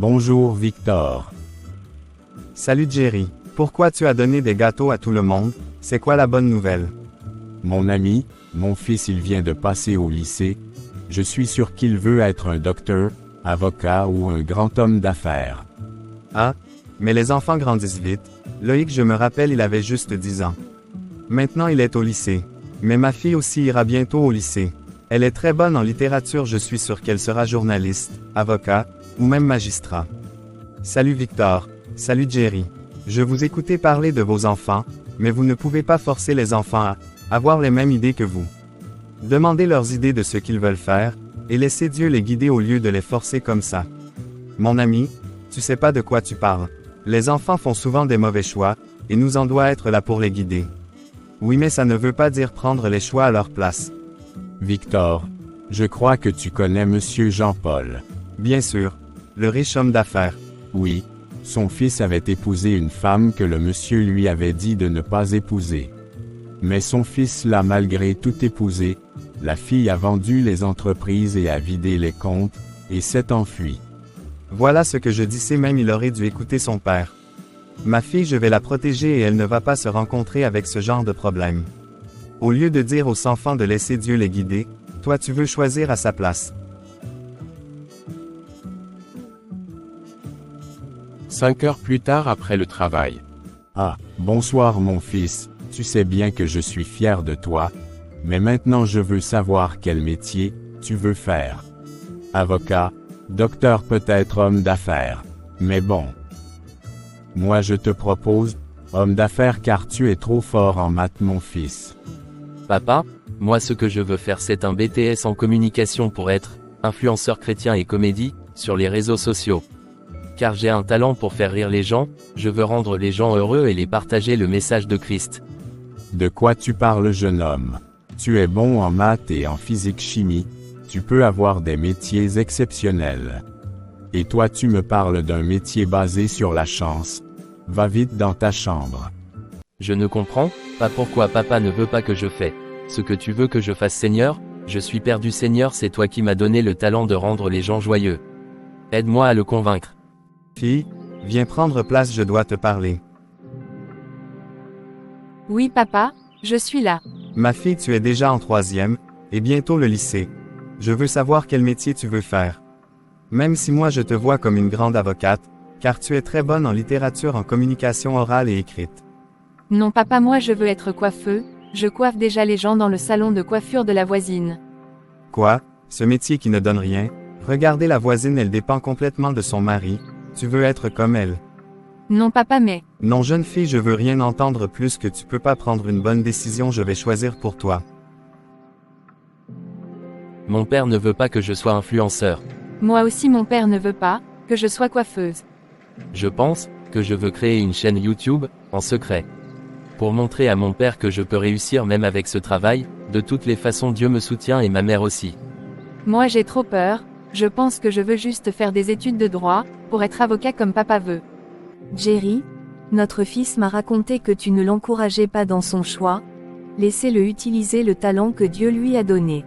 Bonjour Victor. Salut Jerry. Pourquoi tu as donné des gâteaux à tout le monde? C'est quoi la bonne nouvelle? Mon ami, mon fils il vient de passer au lycée. Je suis sûr qu'il veut être un docteur, avocat ou un grand homme d'affaires. Ah, mais les enfants grandissent vite. Loïc, je me rappelle, il avait juste 10 ans. Maintenant il est au lycée. Mais ma fille aussi ira bientôt au lycée. Elle est très bonne en littérature, je suis sûr qu'elle sera journaliste, avocat, ou même magistrat. Salut Victor. Salut Jerry. Je vous écoutais parler de vos enfants, mais vous ne pouvez pas forcer les enfants à avoir les mêmes idées que vous. Demandez leurs idées de ce qu'ils veulent faire, et laissez Dieu les guider au lieu de les forcer comme ça. Mon ami, tu sais pas de quoi tu parles. Les enfants font souvent des mauvais choix, et nous en doit être là pour les guider. Oui, mais ça ne veut pas dire prendre les choix à leur place. Victor, je crois que tu connais Monsieur Jean-Paul. Bien sûr, le riche homme d'affaires. Oui, son fils avait épousé une femme que le monsieur lui avait dit de ne pas épouser. Mais son fils l'a malgré tout épousée, la fille a vendu les entreprises et a vidé les comptes, et s'est enfuie. Voilà ce que je disais, même il aurait dû écouter son père. Ma fille, je vais la protéger et elle ne va pas se rencontrer avec ce genre de problème. Au lieu de dire aux enfants de laisser Dieu les guider, toi tu veux choisir à sa place. 5 heures plus tard après le travail. Ah, bonsoir mon fils, tu sais bien que je suis fier de toi, mais maintenant je veux savoir quel métier tu veux faire. Avocat, docteur, peut-être homme d'affaires. Mais bon. Moi je te propose, homme d'affaires, car tu es trop fort en maths mon fils. Papa, moi ce que je veux faire c'est un BTS en communication pour être influenceur chrétien et comédie sur les réseaux sociaux. Car j'ai un talent pour faire rire les gens, je veux rendre les gens heureux et les partager le message de Christ. De quoi tu parles jeune homme? Tu es bon en maths et en physique-chimie, tu peux avoir des métiers exceptionnels. Et toi tu me parles d'un métier basé sur la chance. Va vite dans ta chambre. Je ne comprends pas pourquoi papa ne veut pas que je fasse ce que tu veux que je fasse Seigneur, je suis perdu Seigneur, c'est toi qui m'as donné le talent de rendre les gens joyeux. Aide-moi à le convaincre. Fille, viens prendre place, je dois te parler. Oui papa, je suis là. Ma fille, tu es déjà en 3e, et bientôt le lycée. Je veux savoir quel métier tu veux faire. Même si moi je te vois comme une grande avocate, car tu es très bonne en littérature, en communication orale et écrite. Non papa, moi je veux être coiffeuse, je coiffe déjà les gens dans le salon de coiffure de la voisine. Quoi? Ce métier qui ne donne rien? Regardez la voisine, elle dépend complètement de son mari. Tu veux être comme elle? Non papa, mais... Non jeune fille, je veux rien entendre plus, que tu peux pas prendre une bonne décision, je vais choisir pour toi. Mon père ne veut pas que je sois influenceur. Moi aussi mon père ne veut pas que je sois coiffeuse. Je pense que je veux créer une chaîne YouTube, en secret. Pour montrer à mon père que je peux réussir même avec ce travail, de toutes les façons Dieu me soutient et ma mère aussi. Moi j'ai trop peur, je pense que je veux juste faire des études de droit, pour être avocat comme papa veut. Jerry, notre fils m'a raconté que tu ne l'encourageais pas dans son choix. Laissez-le utiliser le talent que Dieu lui a donné.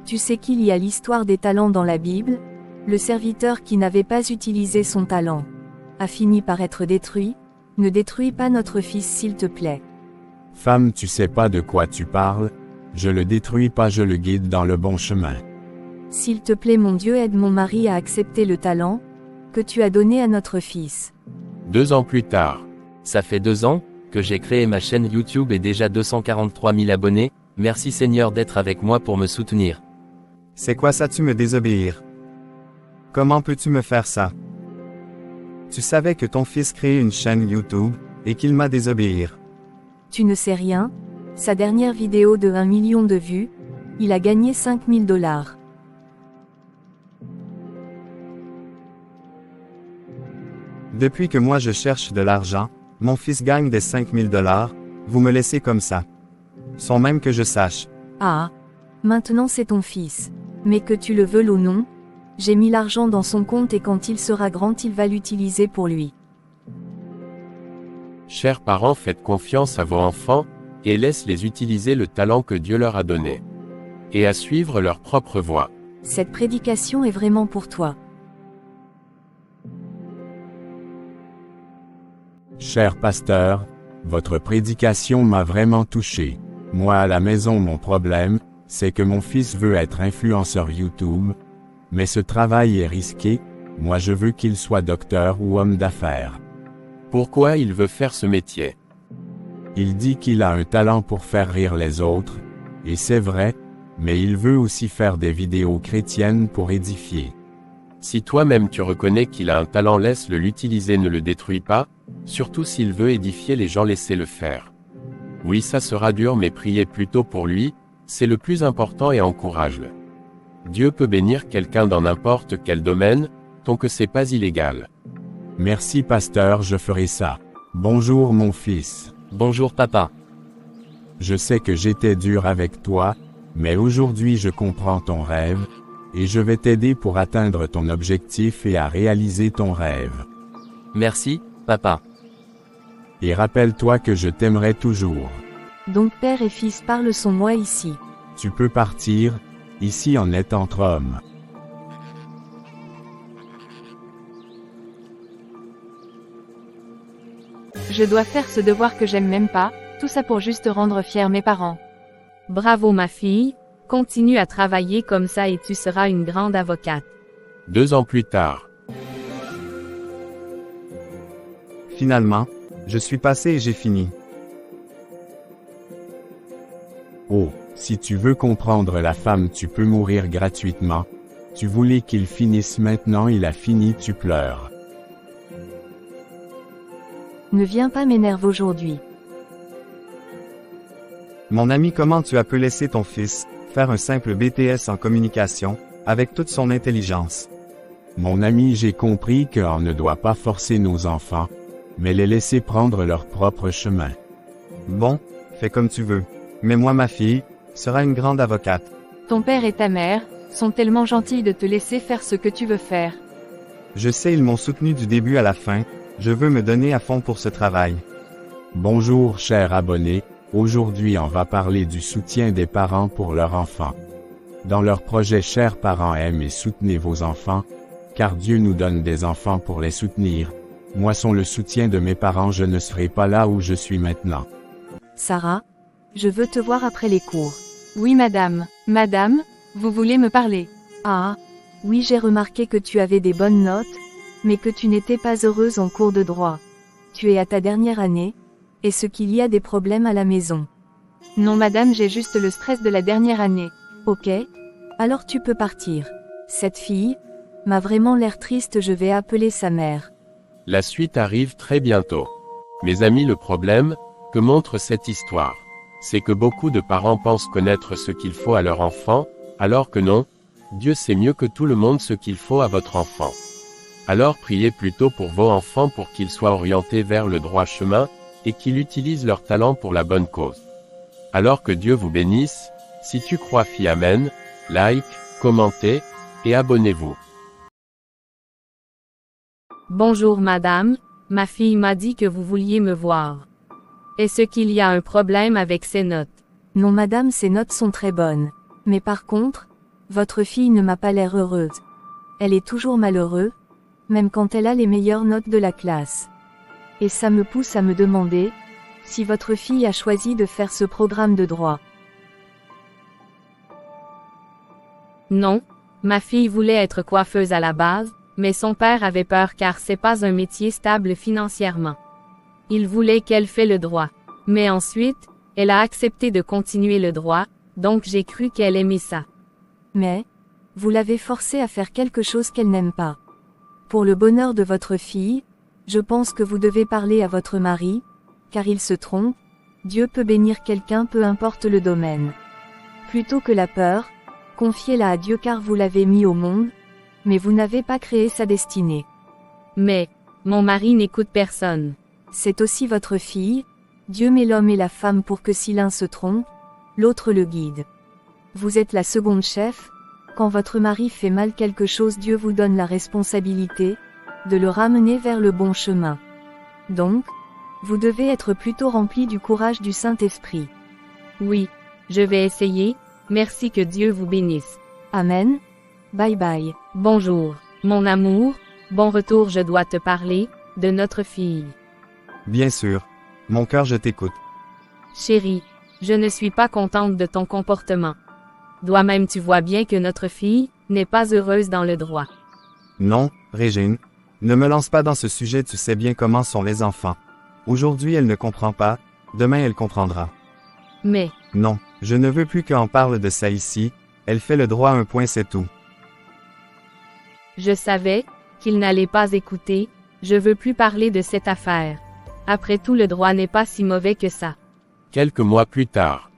Tu sais qu'il y a l'histoire des talents dans la Bible. Le serviteur qui n'avait pas utilisé son talent a fini par être détruit. Ne détruis pas notre fils s'il te plaît. Femme, tu sais pas de quoi tu parles, je le détruis pas, je le guide dans le bon chemin. S'il te plaît mon Dieu, aide mon mari à accepter le talent que tu as donné à notre fils. 2 ans plus tard. Ça fait 2 ans que j'ai créé ma chaîne YouTube et déjà 243 000 abonnés, merci Seigneur d'être avec moi pour me soutenir. C'est quoi ça, tu me désobéir? Comment peux-tu me faire ça? Tu savais que ton fils créait une chaîne YouTube, et qu'il m'a désobéir. Tu ne sais rien? Sa dernière vidéo de 1 million de vues, il a gagné 5 000 $. Depuis que moi je cherche de l'argent, mon fils gagne des 5 000 $, vous me laissez comme ça. Sans même que je sache. Ah, maintenant c'est ton fils. Mais que tu le veuilles ou non, j'ai mis l'argent dans son compte et quand il sera grand il va l'utiliser pour lui. Chers parents, faites confiance à vos enfants, et laissez-les utiliser le talent que Dieu leur a donné. Et à suivre leur propre voie. Cette prédication est vraiment pour toi. Cher pasteur, votre prédication m'a vraiment touché. Moi à la maison mon problème, c'est que mon fils veut être influenceur YouTube. Mais ce travail est risqué, moi je veux qu'il soit docteur ou homme d'affaires. Pourquoi il veut faire ce métier? Il dit qu'il a un talent pour faire rire les autres, et c'est vrai, mais il veut aussi faire des vidéos chrétiennes pour édifier. Si toi-même tu reconnais qu'il a un talent, laisse-le l'utiliser, ne le détruis pas, surtout s'il veut édifier les gens, laissez-le faire. Oui, ça sera dur, mais priez plutôt pour lui, c'est le plus important, et encourage-le. Dieu peut bénir quelqu'un dans n'importe quel domaine, tant que c'est pas illégal. Merci pasteur, je ferai ça. Bonjour mon fils. Bonjour papa. Je sais que j'étais dur avec toi, mais aujourd'hui je comprends ton rêve, et je vais t'aider pour atteindre ton objectif et à réaliser ton rêve. Merci, papa. Et rappelle-toi que je t'aimerai toujours. Donc père et fils parlent son moi ici. Tu peux partir, ici on est entre hommes. Je dois faire ce devoir que j'aime même pas, tout ça pour juste rendre fiers mes parents. Bravo ma fille, continue à travailler comme ça et tu seras une grande avocate. 2 ans plus tard. Finalement, je suis passé et j'ai fini. Oh, si tu veux comprendre la femme, tu peux mourir gratuitement. Tu voulais qu'il finisse, maintenant il a fini, tu pleures. Ne viens pas m'énerve aujourd'hui. Mon ami, comment tu as pu laisser ton fils faire un simple BTS en communication, avec toute son intelligence? Mon ami, j'ai compris qu'on ne doit pas forcer nos enfants, mais les laisser prendre leur propre chemin. Bon, fais comme tu veux. Mais moi, ma fille, sera une grande avocate. Ton père et ta mère sont tellement gentils de te laisser faire ce que tu veux faire. Je sais, ils m'ont soutenu du début à la fin, je veux me donner à fond pour ce travail. Bonjour chers abonnés, aujourd'hui on va parler du soutien des parents pour leurs enfants. Dans leur projet, chers parents, aiment et soutenez vos enfants, car Dieu nous donne des enfants pour les soutenir. Moi, sans le soutien de mes parents, je ne serais pas là où je suis maintenant. Sarah, je veux te voir après les cours. Oui madame. Madame, vous voulez me parler? Ah, oui, j'ai remarqué que tu avais des bonnes notes, mais que tu n'étais pas heureuse en cours de droit. Tu es à ta dernière année, est-ce qu'il y a des problèmes à la maison? Non madame, j'ai juste le stress de la dernière année. Ok, alors tu peux partir. Cette fille m'a vraiment l'air triste, je vais appeler sa mère. La suite arrive très bientôt. Mes amis, le problème que montre cette histoire, c'est que beaucoup de parents pensent connaître ce qu'il faut à leur enfant, alors que non, Dieu sait mieux que tout le monde ce qu'il faut à votre enfant. Alors priez plutôt pour vos enfants pour qu'ils soient orientés vers le droit chemin, et qu'ils utilisent leur talent pour la bonne cause. Alors que Dieu vous bénisse, si tu crois, fille, amen, like, commentez, et abonnez-vous. Bonjour madame, ma fille m'a dit que vous vouliez me voir. Est-ce qu'il y a un problème avec ces notes? Non madame, ces notes sont très bonnes. Mais par contre, votre fille ne m'a pas l'air heureuse. Elle est toujours malheureuse, même quand elle a les meilleures notes de la classe. Et ça me pousse à me demander si votre fille a choisi de faire ce programme de droit. Non, ma fille voulait être coiffeuse à la base, mais son père avait peur car c'est pas un métier stable financièrement. Il voulait qu'elle fait le droit. Mais ensuite, elle a accepté de continuer le droit, donc j'ai cru qu'elle aimait ça. Mais, vous l'avez forcée à faire quelque chose qu'elle n'aime pas. Pour le bonheur de votre fille, je pense que vous devez parler à votre mari, car il se trompe, Dieu peut bénir quelqu'un peu importe le domaine. Plutôt que la peur, confiez-la à Dieu car vous l'avez mis au monde, mais vous n'avez pas créé sa destinée. Mais, mon mari n'écoute personne. C'est aussi votre fille, Dieu met l'homme et la femme pour que si l'un se trompe, l'autre le guide. Vous êtes la seconde chef, quand votre mari fait mal quelque chose, Dieu vous donne la responsabilité de le ramener vers le bon chemin. Donc, vous devez être plutôt rempli du courage du Saint-Esprit. Oui, je vais essayer, merci, que Dieu vous bénisse. Amen. Bye bye. Bonjour, mon amour, bon retour, je dois te parler de notre fille. Bien sûr. Mon cœur, je t'écoute. Chérie, je ne suis pas contente de ton comportement. Toi-même tu vois bien que notre fille n'est pas heureuse dans le droit. Non, Régine. Ne me lance pas dans ce sujet, tu sais bien comment sont les enfants. Aujourd'hui elle ne comprend pas, demain elle comprendra. Mais, Non, je ne veux plus qu'on parle de ça ici, elle fait le droit un point c'est tout. je savais qu'il n'allait pas écouter, je veux plus parler de cette affaire. Après tout le droit n'est pas si mauvais que ça. Quelques mois plus tard.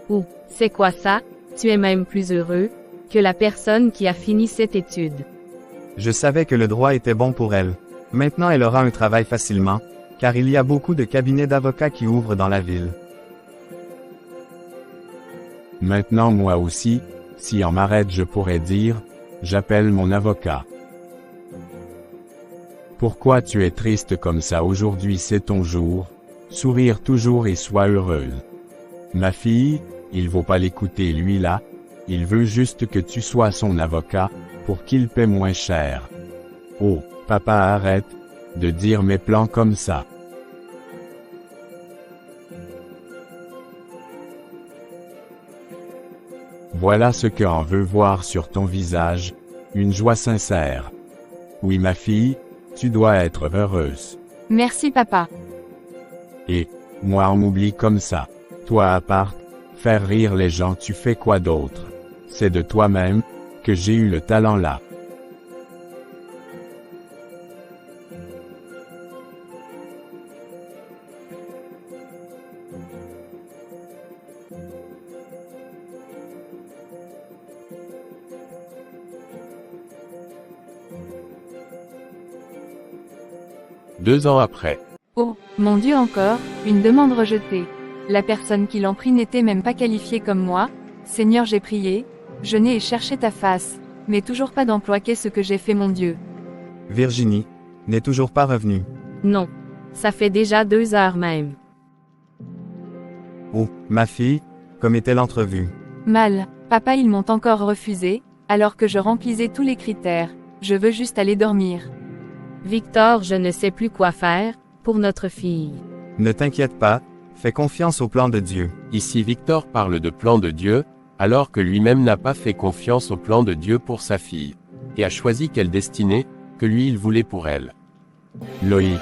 Ou, c'est quoi ça? Tu es même plus heureux que la personne qui a fini cette étude. Je savais que le droit était bon pour elle. Maintenant elle aura un travail facilement, car il y a beaucoup de cabinets d'avocats qui ouvrent dans la ville. Maintenant moi aussi, si on m'arrête je pourrais dire, j'appelle mon avocat. Pourquoi tu es triste comme ça aujourd'hui, c'est ton jour? Sourire toujours et sois heureuse. Ma fille, il vaut pas l'écouter lui là, il veut juste que tu sois son avocat, pour qu'il paie moins cher. Oh, papa arrête de dire mes plans comme ça. Voilà ce qu'on veut voir sur ton visage, une joie sincère. Oui ma fille, tu dois être heureuse. Merci papa. Et, moi on m'oublie comme ça. Toi à part, faire rire les gens, tu fais quoi d'autre? C'est de toi-même que j'ai eu le talent là. Deux ans après. Oh, mon Dieu encore, une demande rejetée. La personne qui l'en prie n'était même pas qualifiée comme moi. Seigneur, j'ai prié, jeûné et cherché ta face, mais toujours pas d'emploi. Qu'est-ce que j'ai fait, mon Dieu? Virginie n'est toujours pas revenue. Non. Ça fait déjà 2 heures même. Oh, ma fille, comme était l'entrevue? Mal, papa, ils m'ont encore refusé, alors que je remplissais tous les critères. Je veux juste aller dormir. Victor, je ne sais plus quoi faire pour notre fille. Ne t'inquiète pas, fais confiance au plan de Dieu. Ici Victor parle de plan de Dieu, alors que lui-même n'a pas fait confiance au plan de Dieu pour sa fille, et a choisi quelle destinée, que lui il voulait pour elle. Loïc,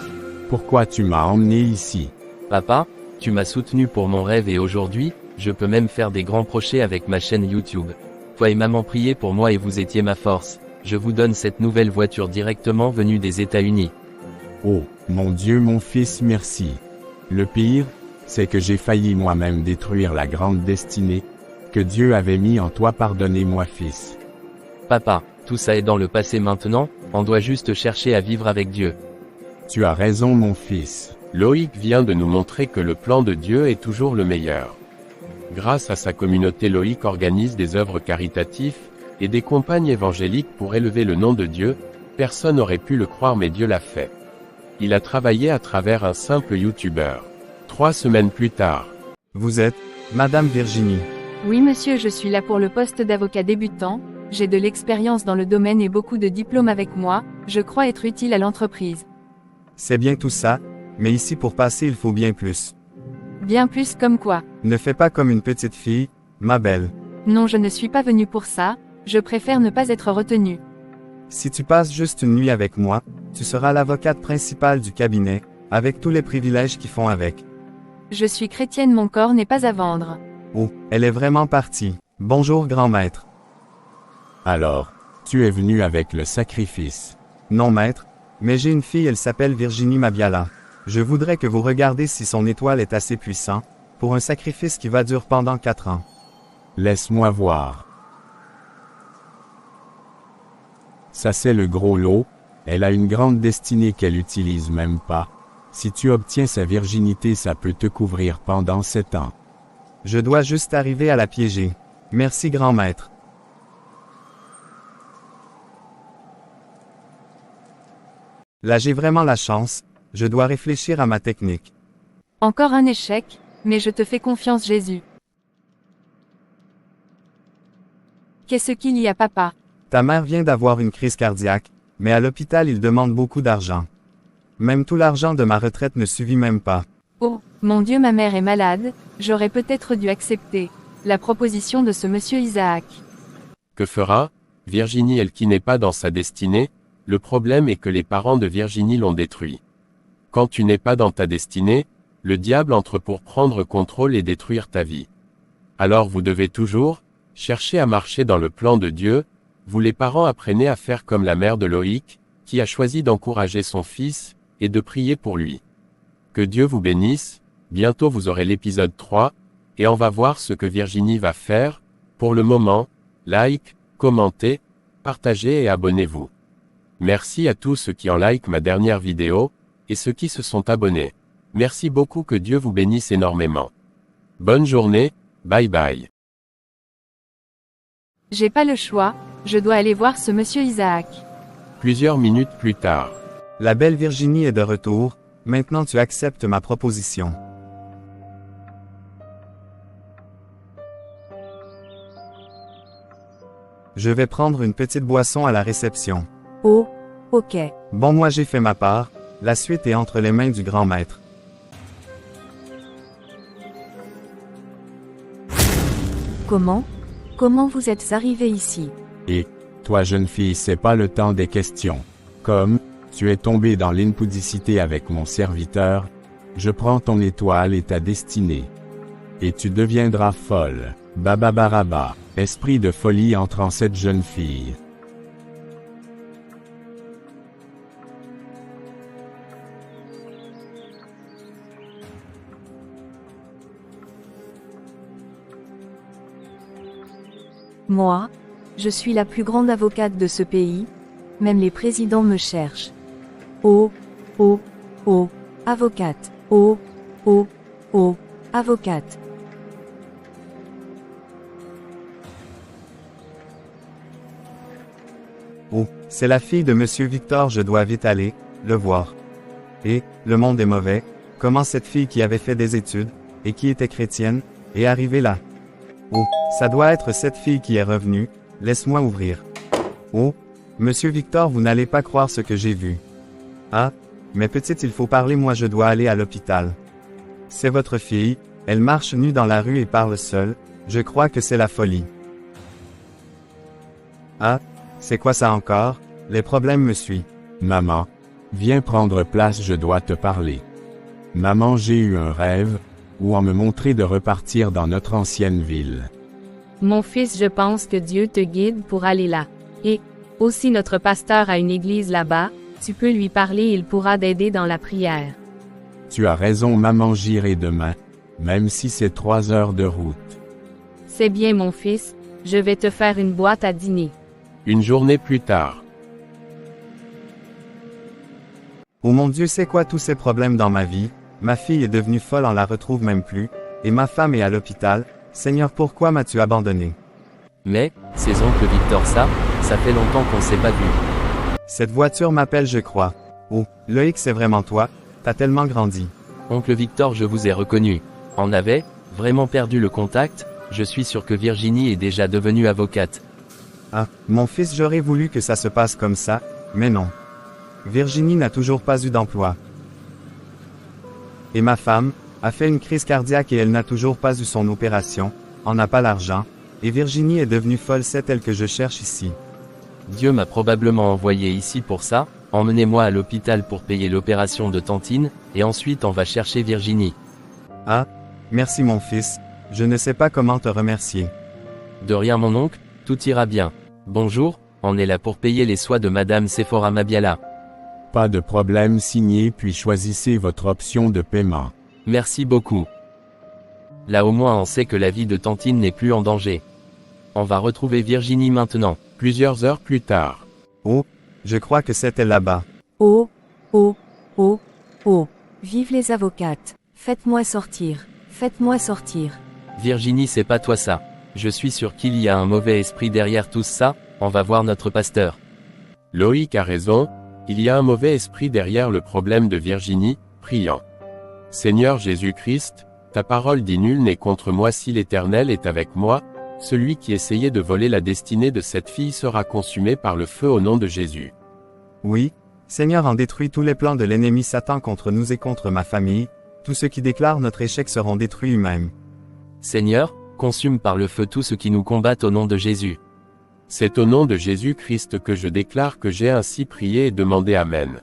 pourquoi tu m'as emmené ici? Papa, tu m'as soutenu pour mon rêve et aujourd'hui, je peux même faire des grands projets avec ma chaîne YouTube. Toi et maman priez pour moi et vous étiez ma force. Je vous donne cette nouvelle voiture directement venue des États-Unis. Oh, mon Dieu mon fils, merci. Le pire, c'est que j'ai failli moi-même détruire la grande destinée que Dieu avait mis en toi. Pardonnez-moi fils. Papa, tout ça est dans le passé maintenant, on doit juste chercher à vivre avec Dieu. Tu as raison mon fils. Loïc vient de nous montrer que le plan de Dieu est toujours le meilleur. Grâce à sa communauté, Loïc organise des œuvres caritatives et des campagnes évangéliques pour élever le nom de Dieu. Personne n'aurait pu le croire mais Dieu l'a fait. Il a travaillé à travers un simple youtubeur. 3 semaines plus tard. Vous êtes, Madame Virginie. Oui monsieur, je suis là pour le poste d'avocat débutant, j'ai de l'expérience dans le domaine et beaucoup de diplômes avec moi, je crois être utile à l'entreprise. C'est bien tout ça, mais ici pour passer il faut bien plus. Bien plus comme quoi? Ne fais pas comme une petite fille, ma belle. Non, je ne suis pas venu pour ça, je préfère ne pas être retenu. Si tu passes juste une nuit avec moi, tu seras l'avocate principale du cabinet, avec tous les privilèges qui font avec. Je suis chrétienne, mon corps n'est pas à vendre. Oh, elle est vraiment partie. Bonjour grand maître. Alors, tu es venu avec le sacrifice. Non maître, mais j'ai une fille, elle s'appelle Virginie Mabiala. Je voudrais que vous regardiez si son étoile est assez puissant, pour un sacrifice qui va durer pendant 4 ans. Laisse-moi voir. Ça c'est le gros lot, elle a une grande destinée qu'elle utilise même pas. Si tu obtiens sa virginité, ça peut te couvrir pendant 7 ans. Je dois juste arriver à la piéger. Merci grand maître. Là j'ai vraiment la chance, je dois réfléchir à ma technique. Encore un échec, mais je te fais confiance Jésus. Qu'est-ce qu'il y a papa? Ta mère vient d'avoir une crise cardiaque, mais à l'hôpital il demande beaucoup d'argent. Même tout l'argent de ma retraite ne suffit même pas. Oh, mon Dieu, ma mère est malade, j'aurais peut-être dû accepter la proposition de ce monsieur Isaac. Que fera Virginie, elle qui n'est pas dans sa destinée? Le problème est que les parents de Virginie l'ont détruit. Quand tu n'es pas dans ta destinée, le diable entre pour prendre contrôle et détruire ta vie. Alors vous devez toujours chercher à marcher dans le plan de Dieu. Vous les parents apprenez à faire comme la mère de Loïc, qui a choisi d'encourager son fils, et de prier pour lui. Que Dieu vous bénisse, bientôt vous aurez l'épisode 3, et on va voir ce que Virginie va faire. Pour le moment, like, commentez, partagez et abonnez-vous. Merci à tous ceux qui ont like ma dernière vidéo, et ceux qui se sont abonnés. Merci beaucoup, que Dieu vous bénisse énormément. Bonne journée, bye bye. J'ai pas le choix, je dois aller voir ce monsieur Isaac. Plusieurs minutes plus tard. La belle Virginie est de retour, maintenant tu acceptes ma proposition. Je vais prendre une petite boisson à la réception. Oh, ok. Bon, moi j'ai fait ma part, la suite est entre les mains du grand maître. Comment vous êtes arrivé ici? Et, toi jeune fille, c'est pas le temps des questions. Comme, tu es tombé dans l'impudicité avec mon serviteur, je prends ton étoile et ta destinée. Et tu deviendras folle. Bababaraba. Esprit de folie entre en cette jeune fille. Moi, je suis la plus grande avocate de ce pays, même les présidents me cherchent. Oh, avocate. Oh, avocate. Oh, c'est la fille de Monsieur Victor, je dois vite aller, le voir. Et, le monde est mauvais, comment cette fille qui avait fait des études, et qui était chrétienne, est arrivée là? Oh, ça doit être cette fille qui est revenue, laisse-moi ouvrir. Oh, Monsieur Victor, vous n'allez pas croire ce que j'ai vu. Ah, mais petite, il faut parler, moi je dois aller à l'hôpital. C'est votre fille, elle marche nue dans la rue et parle seule, je crois que c'est la folie. Ah, c'est quoi ça encore? Les problèmes me suivent. Maman, viens prendre place, je dois te parler. Maman, j'ai eu un rêve, où on me montrait de repartir dans notre ancienne ville. Mon fils, je pense que Dieu te guide pour aller là. Et, aussi notre pasteur a une église là-bas, tu peux lui parler, il pourra t'aider dans la prière. Tu as raison maman, j'irai demain, même si c'est 3 heures de route. C'est bien mon fils, je vais te faire une boîte à dîner. Une journée plus tard. Oh mon Dieu, c'est quoi tous ces problèmes dans ma vie? Ma fille est devenue folle, on la retrouve même plus, et ma femme est à l'hôpital. Seigneur, pourquoi m'as-tu abandonné? Mais, c'est oncle Victor, ça fait longtemps qu'on s'est pas vu. Cette voiture m'appelle, je crois. Oh, Loïc, c'est vraiment toi, t'as tellement grandi. Oncle Victor, je vous ai reconnu. On avait vraiment perdu le contact, je suis sûr que Virginie est déjà devenue avocate. Ah, mon fils, j'aurais voulu que ça se passe comme ça, mais non. Virginie n'a toujours pas eu d'emploi. Et ma femme a fait une crise cardiaque et elle n'a toujours pas eu son opération, on n'a pas l'argent, et Virginie est devenue folle, c'est elle que je cherche ici. Dieu m'a probablement envoyé ici pour ça, emmenez-moi à l'hôpital pour payer l'opération de Tantine, et ensuite on va chercher Virginie. Ah, merci mon fils, je ne sais pas comment te remercier. De rien mon oncle, tout ira bien. Bonjour, on est là pour payer les soins de Madame Sephora Mabiala. Pas de problème, signez puis choisissez votre option de paiement. Merci beaucoup. Là au moins on sait que la vie de Tantine n'est plus en danger. On va retrouver Virginie maintenant. Plusieurs heures plus tard. Oh, je crois que c'était là-bas. Oh, vive les avocates. Faites-moi sortir. Faites-moi sortir. Virginie, c'est pas toi ça. Je suis sûr qu'il y a un mauvais esprit derrière tout ça, on va voir notre pasteur. Loïc a raison, il y a un mauvais esprit derrière le problème de Virginie, priant. Seigneur Jésus-Christ, ta parole dit nul n'est contre moi si l'Éternel est avec moi, Celui qui essayait de voler la destinée de cette fille sera consumé par le feu au nom de Jésus. Oui, Seigneur, en détruis tous les plans de l'ennemi Satan contre nous et contre ma famille, tous ceux qui déclarent notre échec seront détruits eux-mêmes. Seigneur, consume par le feu tout ce qui nous combattent au nom de Jésus. C'est au nom de Jésus-Christ que je déclare que j'ai ainsi prié et demandé Amen.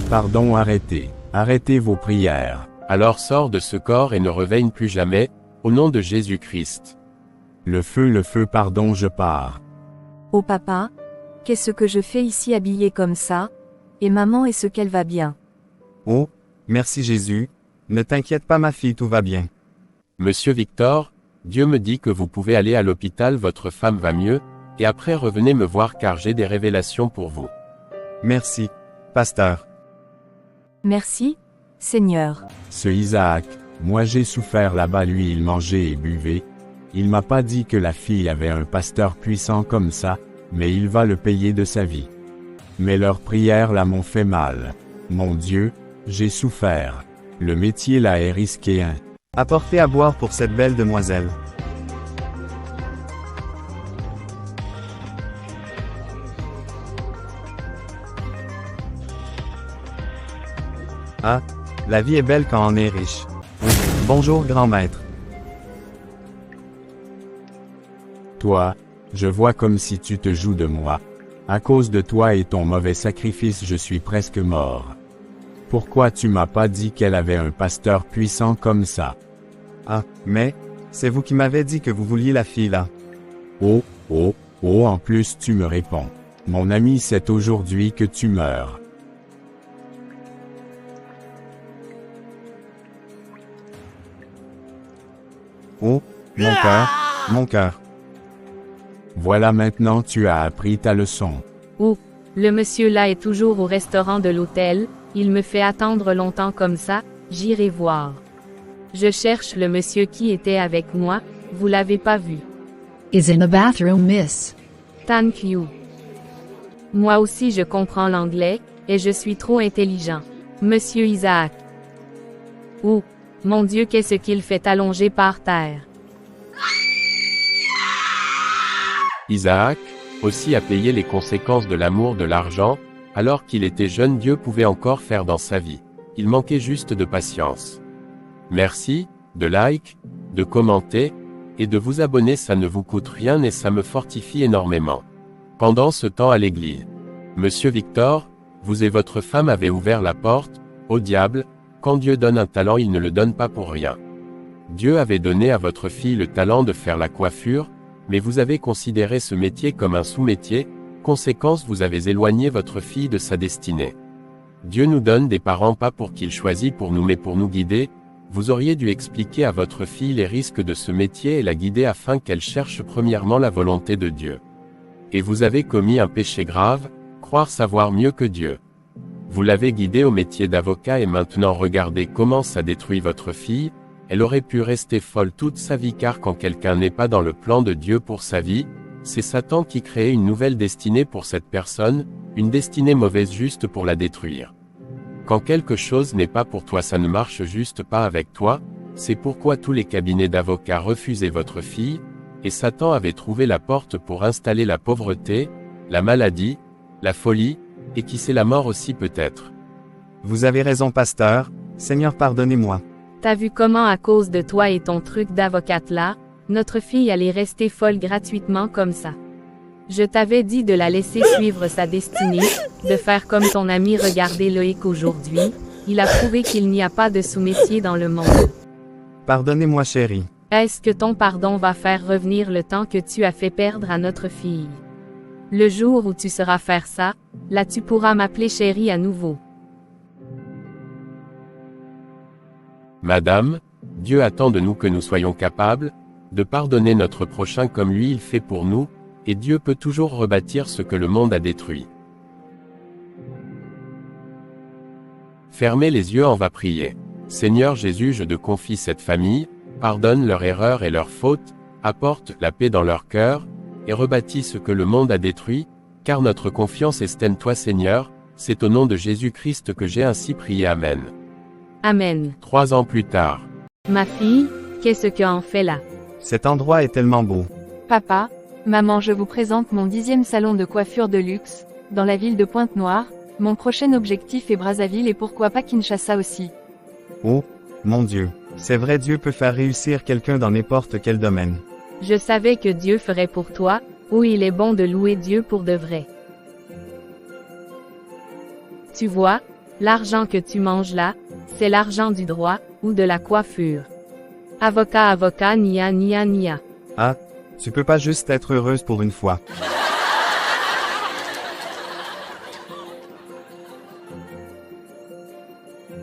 Pardon, arrêtez vos prières. Alors sors de ce corps et ne revienne plus jamais, au nom de Jésus-Christ. Le feu, pardon, je pars. Oh papa, qu'est-ce que je fais ici habillé comme ça? Et maman, est-ce qu'elle va bien? Oh, merci Jésus, ne t'inquiète pas ma fille, tout va bien. Monsieur Victor, Dieu me dit que vous pouvez aller à l'hôpital, votre femme va mieux, et après revenez me voir car j'ai des révélations pour vous. Merci, pasteur. Merci, Seigneur. Ce Isaac, moi j'ai souffert là-bas, lui il mangeait et buvait. Il m'a pas dit que la fille avait un pasteur puissant comme ça, mais il va le payer de sa vie. Mais leurs prières là m'ont fait mal. Mon Dieu, j'ai souffert. Le métier là est risqué, hein. Apportez à boire pour cette belle demoiselle. Ah, la vie est belle quand on est riche. Bonjour grand maître. Toi, je vois comme si tu te joues de moi. À cause de toi et ton mauvais sacrifice je suis presque mort. Pourquoi tu m'as pas dit qu'elle avait un pasteur puissant comme ça? Ah, mais, c'est vous qui m'avez dit que vous vouliez la fille là. Oh, en plus tu me réponds. Mon ami, c'est aujourd'hui que tu meurs. Oh, mon cœur. Voilà, maintenant tu as appris ta leçon. Ouh, le monsieur là est toujours au restaurant de l'hôtel, il me fait attendre longtemps comme ça, j'irai voir. Je cherche le monsieur qui était avec moi, vous l'avez pas vu. Is in the bathroom, miss. Thank you. Moi aussi je comprends l'anglais, et je suis trop intelligent. Monsieur Isaac. Ouh, mon Dieu, qu'est-ce qu'il fait allongé par terre. Isaac, aussi a payé les conséquences de l'amour de l'argent, alors qu'il était jeune Dieu pouvait encore faire dans sa vie. Il manquait juste de patience. Merci, de like, de commenter, et de vous abonner, ça ne vous coûte rien et ça me fortifie énormément. Pendant ce temps à l'église, Monsieur Victor, vous et votre femme avez ouvert la porte, au diable. Quand Dieu donne un talent, il ne le donne pas pour rien. Dieu avait donné à votre fille le talent de faire la coiffure, mais vous avez considéré ce métier comme un sous-métier, conséquence vous avez éloigné votre fille de sa destinée. Dieu nous donne des parents pas pour qu'ils choisissent pour nous mais pour nous guider, vous auriez dû expliquer à votre fille les risques de ce métier et la guider afin qu'elle cherche premièrement la volonté de Dieu. Et vous avez commis un péché grave, croire savoir mieux que Dieu. Vous l'avez guidée au métier d'avocat et maintenant regardez comment ça détruit votre fille, elle aurait pu rester folle toute sa vie car quand quelqu'un n'est pas dans le plan de Dieu pour sa vie, c'est Satan qui crée une nouvelle destinée pour cette personne, une destinée mauvaise juste pour la détruire. Quand quelque chose n'est pas pour toi, ça ne marche juste pas avec toi, c'est pourquoi tous les cabinets d'avocats refusaient votre fille, et Satan avait trouvé la porte pour installer la pauvreté, la maladie, la folie, et qui sait la mort aussi peut-être. Vous avez raison pasteur, Seigneur pardonnez-moi. T'as vu comment à cause de toi et ton truc d'avocate là, notre fille allait rester folle gratuitement comme ça. Je t'avais dit de la laisser suivre sa destinée, de faire comme ton ami. Regardez Loïc aujourd'hui, il a prouvé qu'il n'y a pas de sous-métier dans le monde. Pardonnez-moi chérie. Est-ce que ton pardon va faire revenir le temps que tu as fait perdre à notre fille? Le jour où tu sauras faire ça, là tu pourras m'appeler chérie à nouveau. Madame, Dieu attend de nous que nous soyons capables de pardonner notre prochain comme lui il fait pour nous, et Dieu peut toujours rebâtir ce que le monde a détruit. Fermez les yeux, on va prier. Seigneur Jésus, je te confie cette famille, pardonne leurs erreurs et leurs fautes, apporte la paix dans leur cœur, et rebâtit ce que le monde a détruit, car notre confiance est en toi Seigneur, c'est au nom de Jésus-Christ que j'ai ainsi prié. Amen. Amen. 3 ans plus tard. Ma fille, qu'est-ce qu'on fait là? Cet endroit est tellement beau. Papa, maman, je vous présente mon 10e salon de coiffure de luxe, dans la ville de Pointe-Noire. Mon prochain objectif est Brazzaville et pourquoi pas Kinshasa aussi. Oh, mon Dieu. C'est vrai, Dieu peut faire réussir quelqu'un dans n'importe quel domaine. Je savais que Dieu ferait pour toi, ou il est bon de louer Dieu pour de vrai. Tu vois, l'argent que tu manges là, c'est l'argent du droit, ou de la coiffure. Avocat, nia nia nia. Ah, tu peux pas juste être heureuse pour une fois.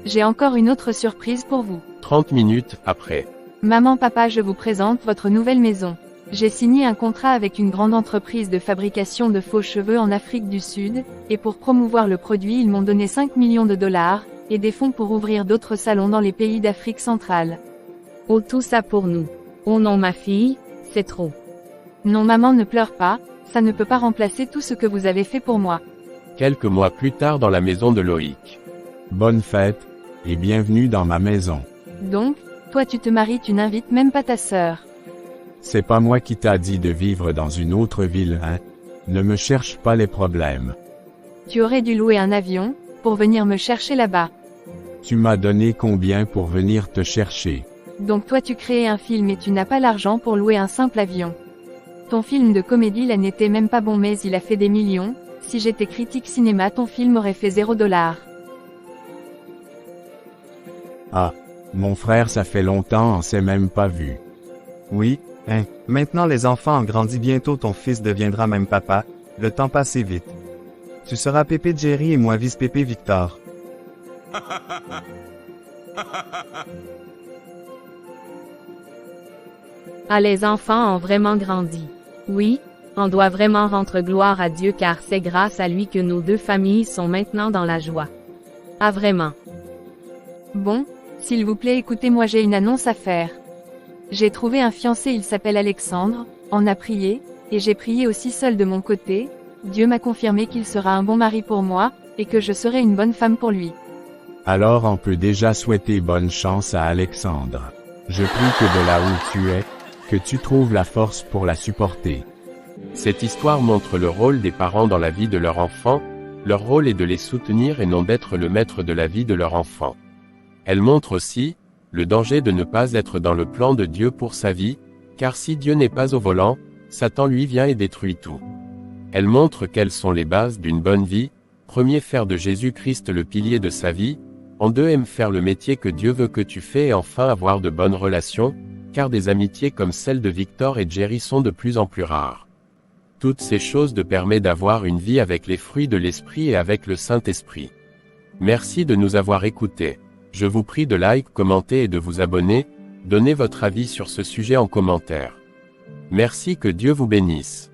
J'ai encore une autre surprise pour vous. 30 minutes après. Maman, papa, je vous présente votre nouvelle maison. J'ai signé un contrat avec une grande entreprise de fabrication de faux cheveux en Afrique du Sud, et pour promouvoir le produit ils m'ont donné 5 millions de dollars, et des fonds pour ouvrir d'autres salons dans les pays d'Afrique centrale. Oh, tout ça pour nous. Oh non ma fille, c'est trop. Non maman, ne pleure pas, ça ne peut pas remplacer tout ce que vous avez fait pour moi. Quelques mois plus tard dans la maison de Loïc. Bonne fête, et bienvenue dans ma maison. Donc, toi tu te maries, tu n'invites même pas ta sœur. C'est pas moi qui t'a dit de vivre dans une autre ville, hein? Ne me cherche pas les problèmes. Tu aurais dû louer un avion, pour venir me chercher là-bas. Tu m'as donné combien pour venir te chercher? Donc toi tu créais un film et tu n'as pas l'argent pour louer un simple avion. Ton film de comédie là n'était même pas bon mais il a fait des millions, si j'étais critique cinéma ton film aurait fait $0. Ah, mon frère, ça fait longtemps on s'est même pas vu. Oui, hein. Maintenant les enfants ont grandi, bientôt ton fils deviendra même papa, le temps passe vite. Tu seras Pépé Jerry et moi vice-Pépé Victor. Ah, les enfants ont vraiment grandi. Oui, on doit vraiment rendre gloire à Dieu car c'est grâce à lui que nos deux familles sont maintenant dans la joie. Ah vraiment. Bon, s'il vous plaît écoutez-moi, j'ai une annonce à faire. J'ai trouvé un fiancé, il s'appelle Alexandre, on a prié, et j'ai prié aussi seul de mon côté. Dieu m'a confirmé qu'il sera un bon mari pour moi, et que je serai une bonne femme pour lui. Alors on peut déjà souhaiter bonne chance à Alexandre. Je prie que de là où tu es, que tu trouves la force pour la supporter. Cette histoire montre le rôle des parents dans la vie de leur enfant, leur rôle est de les soutenir et non d'être le maître de la vie de leur enfant. Elle montre aussi, le danger de ne pas être dans le plan de Dieu pour sa vie, car si Dieu n'est pas au volant, Satan lui vient et détruit tout. Elle montre quelles sont les bases d'une bonne vie. 1. Faire de Jésus-Christ le pilier de sa vie. En 2. Faire le métier que Dieu veut que tu fais et enfin avoir de bonnes relations, car des amitiés comme celle de Victor et Jerry sont de plus en plus rares. Toutes ces choses te permettent d'avoir une vie avec les fruits de l'Esprit et avec le Saint-Esprit. Merci de nous avoir écoutés. Je vous prie de like, commenter et de vous abonner. Donnez votre avis sur ce sujet en commentaire. Merci, que Dieu vous bénisse.